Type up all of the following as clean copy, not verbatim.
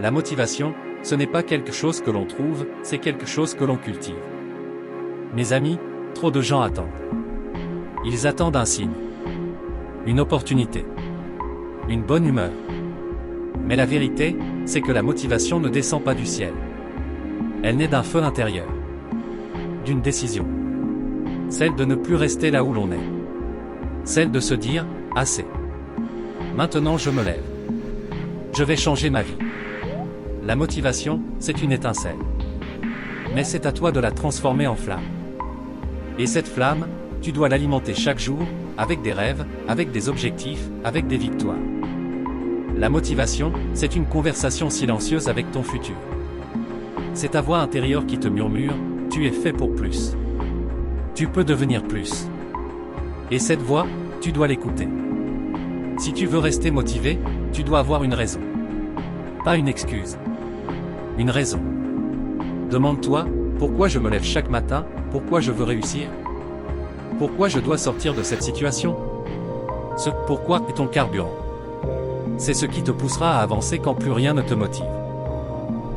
La motivation, ce n'est pas quelque chose que l'on trouve, c'est quelque chose que l'on cultive. Mes amis, trop de gens attendent. Ils attendent un signe. Une opportunité. Une bonne humeur. Mais la vérité, c'est que la motivation ne descend pas du ciel. Elle naît d'un feu intérieur. D'une décision. Celle de ne plus rester là où l'on est. Celle de se dire, assez. Maintenant je me lève. Je vais changer ma vie. La motivation, c'est une étincelle. Mais c'est à toi de la transformer en flamme. Et cette flamme, tu dois l'alimenter chaque jour, avec des rêves, avec des objectifs, avec des victoires. La motivation, c'est une conversation silencieuse avec ton futur. C'est ta voix intérieure qui te murmure, tu es fait pour plus. Tu peux devenir plus. Et cette voix, tu dois l'écouter. Si tu veux rester motivé, tu dois avoir une raison. Pas une excuse. Une raison. Demande-toi, pourquoi je me lève chaque matin, pourquoi je veux réussir? Pourquoi je dois sortir de cette situation? Ce pourquoi est ton carburant. C'est ce qui te poussera à avancer quand plus rien ne te motive.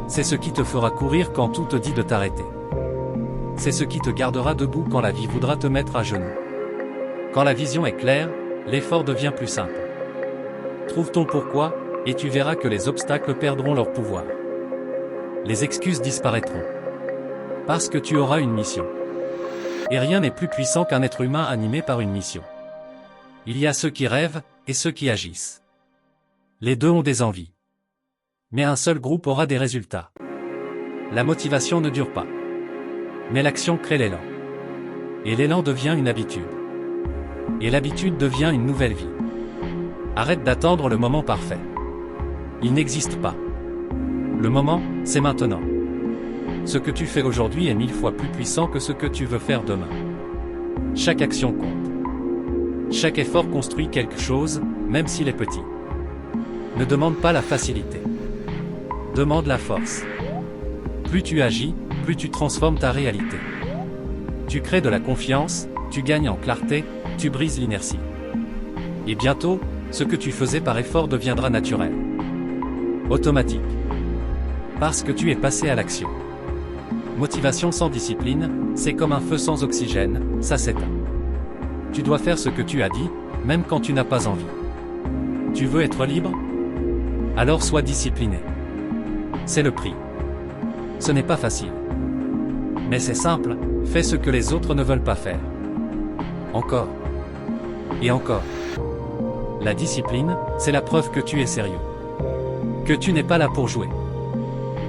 C'est ce qui te fera courir quand tout te dit de t'arrêter. C'est ce qui te gardera debout quand la vie voudra te mettre à genoux. Quand la vision est claire, l'effort devient plus simple. Trouve ton pourquoi, et tu verras que les obstacles perdront leur pouvoir. Les excuses disparaîtront. Parce que tu auras une mission. Et rien n'est plus puissant qu'un être humain animé par une mission. Il y a ceux qui rêvent, et ceux qui agissent. Les deux ont des envies. Mais un seul groupe aura des résultats. La motivation ne dure pas. Mais l'action crée l'élan. Et l'élan devient une habitude. Et l'habitude devient une nouvelle vie. Arrête d'attendre le moment parfait. Il n'existe pas. Le moment, c'est maintenant. Ce que tu fais aujourd'hui est 1000 fois plus puissant que ce que tu veux faire demain. Chaque action compte. Chaque effort construit quelque chose, même s'il est petit. Ne demande pas la facilité. Demande la force. Plus tu agis, plus tu transformes ta réalité. Tu crées de la confiance, tu gagnes en clarté, tu brises l'inertie. Et bientôt, ce que tu faisais par effort deviendra naturel. Automatique. Parce que tu es passé à l'action. Motivation sans discipline, c'est comme un feu sans oxygène, ça s'éteint. Tu dois faire ce que tu as dit, même quand tu n'as pas envie. Tu veux être libre? Alors sois discipliné. C'est le prix. Ce n'est pas facile. Mais c'est simple, fais ce que les autres ne veulent pas faire. Encore. Et encore. La discipline, c'est la preuve que tu es sérieux. Que tu n'es pas là pour jouer.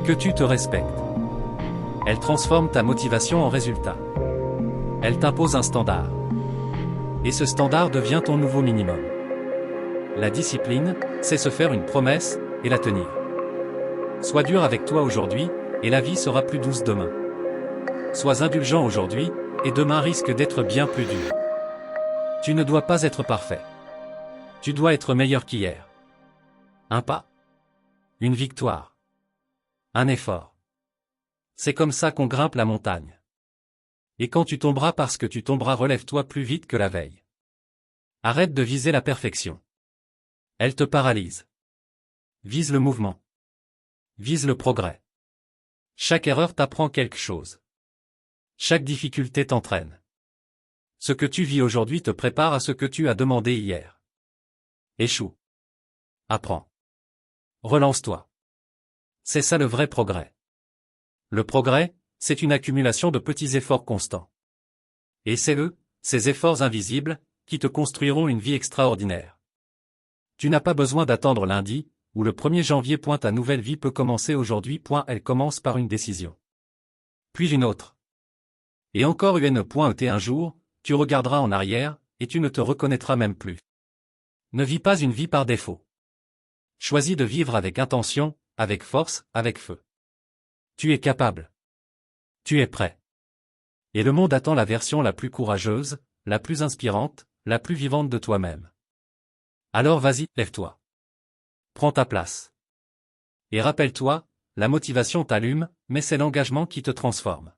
Que tu te respectes. Elle transforme ta motivation en résultat. Elle t'impose un standard. Et ce standard devient ton nouveau minimum. La discipline, c'est se faire une promesse, et la tenir. Sois dur avec toi aujourd'hui, et la vie sera plus douce demain. Sois indulgent aujourd'hui, et demain risque d'être bien plus dur. Tu ne dois pas être parfait. Tu dois être meilleur qu'hier. Un pas. Une victoire. Un effort. C'est comme ça qu'on grimpe la montagne. Et quand tu tomberas parce que tu tomberas, relève-toi plus vite que la veille. Arrête de viser la perfection. Elle te paralyse. Vise le mouvement. Vise le progrès. Chaque erreur t'apprend quelque chose. Chaque difficulté t'entraîne. Ce que tu vis aujourd'hui te prépare à ce que tu as demandé hier. Échoue. Apprends. Relance-toi. C'est ça le vrai progrès. Le progrès, c'est une accumulation de petits efforts constants. Et c'est eux, ces efforts invisibles, qui te construiront une vie extraordinaire. Tu n'as pas besoin d'attendre lundi, où le 1er janvier. Ta nouvelle vie peut commencer aujourd'hui. Elle commence par une décision. Puis une autre. Et encore une. Un jour, tu regarderas en arrière, et tu ne te reconnaîtras même plus. Ne vis pas une vie par défaut. Choisis de vivre avec intention, avec force, avec feu. Tu es capable. Tu es prêt. Et le monde attend la version la plus courageuse, la plus inspirante, la plus vivante de toi-même. Alors vas-y, lève-toi. Prends ta place. Et rappelle-toi, la motivation t'allume, mais c'est l'engagement qui te transforme.